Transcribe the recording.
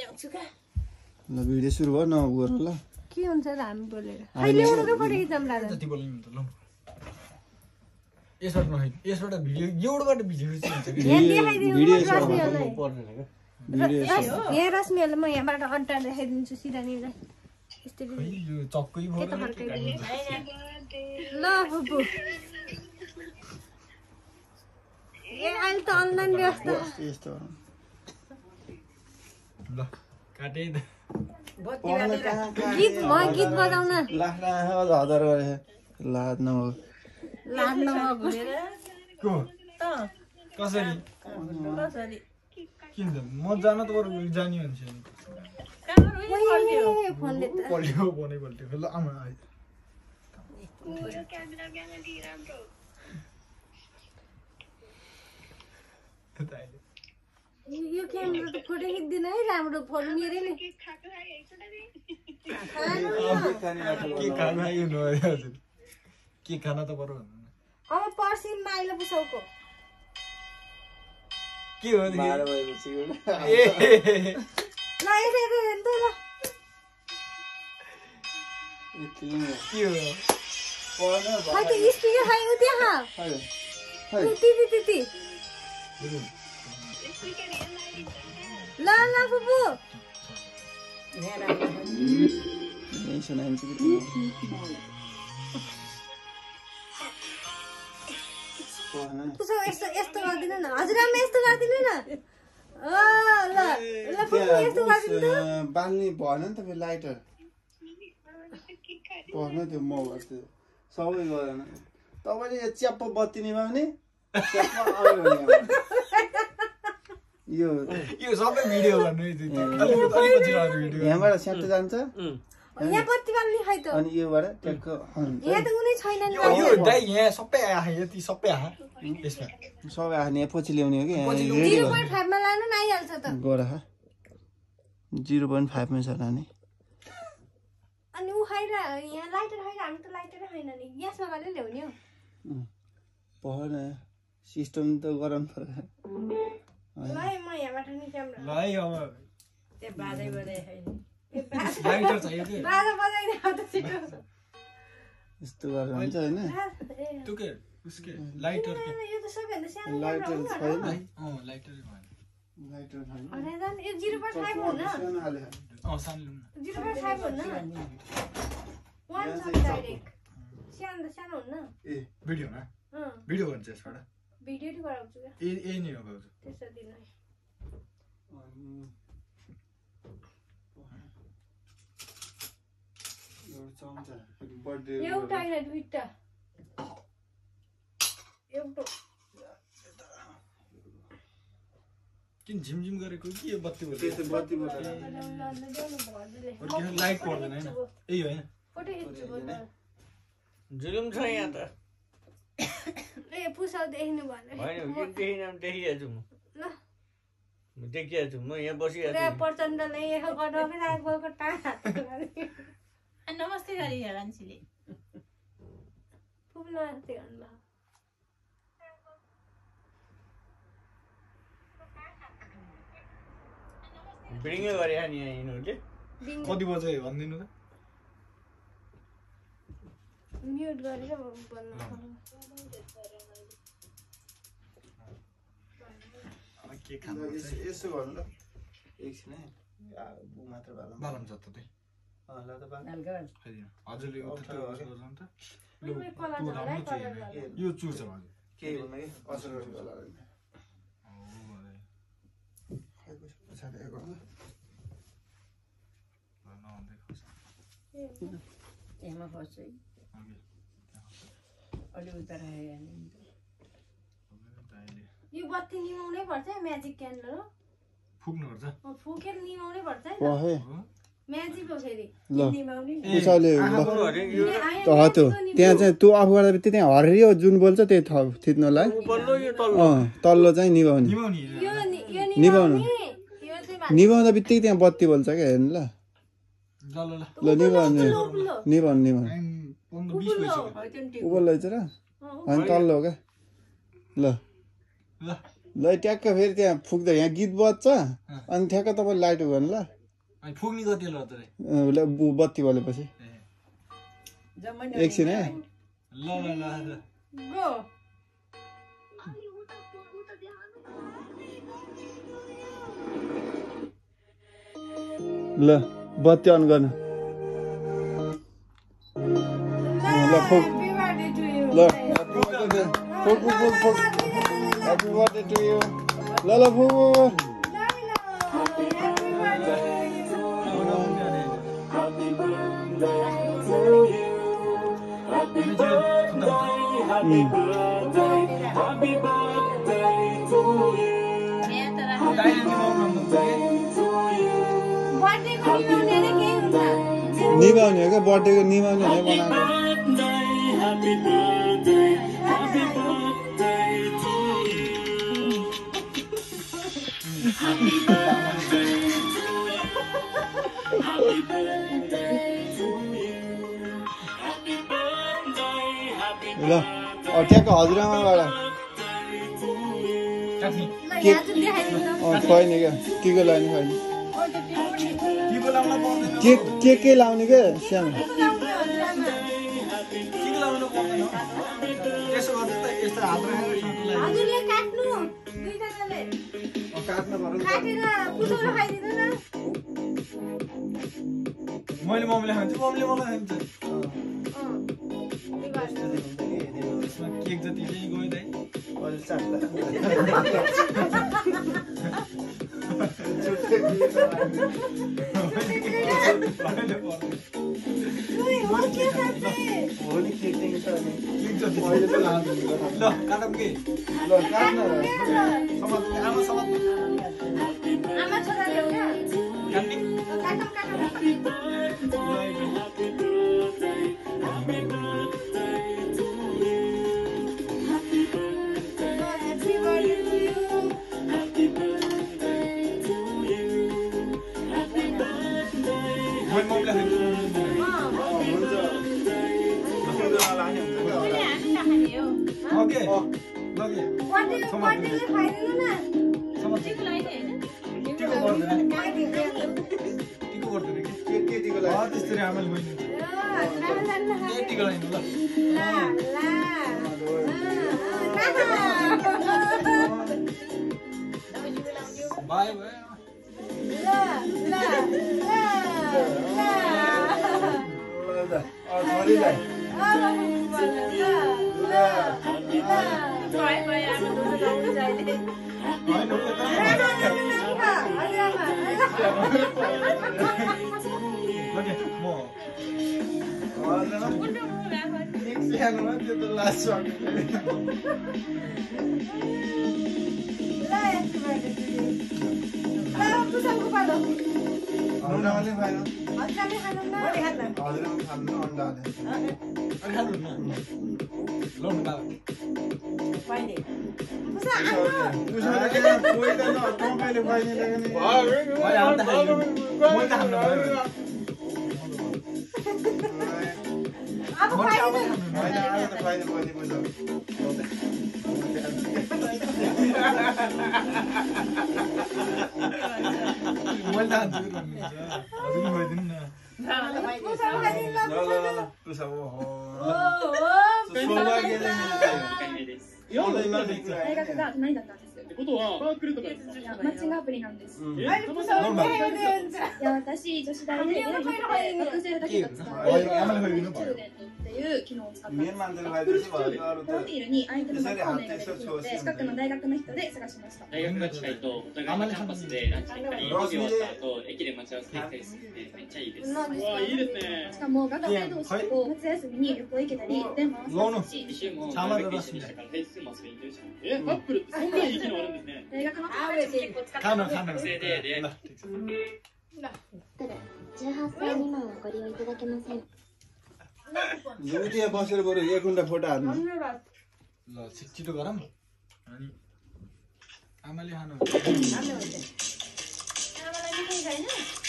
ल्याउँछु का ल भिडियो सुरु भयो न गर ल के हुन्छ र हामी बोलेर अहिले एउटाकै फोटो खिचौँ राजा जति बोल्नु नि त ल यसबाट नखै यसबाट भिडियो एउटाबाट भिडियो खिच्नुहुन्छ कि यहाँ देखाइदिनु भिडियो रश्मिहरूलाई भिडियो यहाँ रश्मिहरूलाई म यहाँबाट अड्टा देखाइदिन्छु सिरानीलाई यस्तै खै यो चक्कै के त भयो फर्काइदिनु ल फुपू ए अहिले त अनलाइन व्यवस्था यस्तो ल काटे त गीत गीत बजाउन लाख 1000 गरे लाज न लाज नभएको को कसरी किन म जान त बरु जानी मान्छे फोनले त पल्ट्यो फोनै पल्ट्यो ल आमा आइ यो क्यामेरा त फोटो खिच्दिन है राम्रो फोटो मेरै नै के खाना आयो न हजुर के खाना त बरु भन्नु अब पर्सि माइला पुसाउको के हो 12 बजेपछि ए ल यसरी हेर्नु त ल के हो खै त स्पिकर खै उ त्यहाँ त्यति ल ल फुपू यही सुनाइन्छ कि पुसाउ यस्तो यस्तो गर्दिनु न हजुरआमा यस्तो गर्दिनु न ल ल फुपू यस्तो गर्दिनु त बाल्ने भएन नि त फेरि लाइटर पर्न त्यो म गर्छु सबै गरेन तपाईँले यो च्याप्प बत्ती निभाउने च्याप्प आयो भने यो सबै भिडियो गर्नु अलिपछि भिडियो यहाँबाट स्याप्ट जान्छ यहाँ बत्ती बाल्ने खै त अनि योबाट ट्याक्क यहाँ त कुनै छैन नि यो दाइ यहाँ सबै आए यति सबै आए यसमा सबै आने पछि ल्याउने हो कि 0.5 मा लानु न आइहाल्छ त गोरा 0.5 मा छ लाने अनि उ खाइर यहाँ लाइटर खाइर हामी त लाइटरै छैन नि ग्यासमा गरेर ल्याउने हो पहल सिस्टम त गरम पर्छ ल म यहाँबाट नि क्यामेरा ल है अब त्यो बाजे बजाइ छैन लाइटर चाहियो कि बाजा बजाइदिनु हो त छिटो यस्तो गरेर हुन्छ हैन त्यो के उसके लाइटर के यो त सबैभन्दा सानो लाइटर छैन लाइटर भएन लाइटर छैन अरे जान यो 0.5 हो न सानो हाले सानो 0.5 हो न 1 छ डाइरेक्ट सानो सानो हो न ए भिडियोमा भिडियो भन्छ यसबाट भिडियो नि गराउँछु क्या ए नि हो भाउजू त्यसो दिन एउटा होइन दुईटा एउटा किन झिमझिम गरेको कि यो बत्ती त्यो त बत्ती बत्ती लाइट पर्दैन हैन यही होइन फोटो खिच्छु बोल्नु जुलुम छ यहाँ त ए पुसाउ देख्नु भने होइन के देखिन देखिहाल्छु म ल म देखिहाल्छु म यहाँ बसिहाल्छु पुरा प्रचण्डले यहाँ गर्न पनि आगोको टाढा नमस्ते गरे मान्छेले पुग्न नमस्ते गर्नु बिडिङै गरे नि यहाँ यिनीहरूले कति बजे भनिदिनु त म्युट गरेर बोल्नु के खानु यसो गर्नु ल एकछिन है बु मात्र बालम बालम छ त त्यही ल त बालम हजुरले कला यो चुर्छ हजुर के भन्नु कि असर गरेको होला पछाडि गर्नु त्यहाँमा फस्छ है अलि उता राखेर यो बत्ती निभाउनै पर्छ है म्याजिक क्यान्डल हो फुक्नुपर्छ फुकेर निभाउनै पर्छ है पहे म्याजिक हो फेरि ल निभाउने पुसाले त्यो त्यहाँ चाहिँ तँ अफ गर्दा बित्तिकै त्यहाँ हरियो जुन बोल्छ त्यही थिच्नलाई तल्लो चाहिँ निभाउने निभाउनु निभाउँदा बित्तिकै त्यहाँ बत्ती बोल्छ क्या हेर्नु ल ल निभाउनु निभाउनु निभाउनु उ बोल्दैछ र अनि तल्लो क्या ल ल ट्याक्क फेरि त्यहाँ फुक्दा यहाँ गीत बज्छ अनि ठ्याक्क तपाईँ लाइट गर्नु ल अनि फुक्ने कति ल त बत्ती बलेपछि एकछिन है ल ल ल गो ल बत्ती अन गर्नु ल फुक ल फुक ह्याप्पी बर्थडे टु यु ल ल फुक निभाउने हो क्या बर्थडेको निभाउने हो बनाएको ल ठ्याक्क हजुरआमाबाट छैन क्या के लाउने छैन के लाउने क्या सानो मैले मम्मीले खान्छु मम्मीले मलाई खान्छ केक जति चाहिँ गयो दाइ त्यस्तरी आमाले बहिनी बाय बाय बसेर बरु 1 घण्टा फोटो हाल्नु ल छिटो गरौँ अनि आमाले खानु आमालाई मिठाई छैन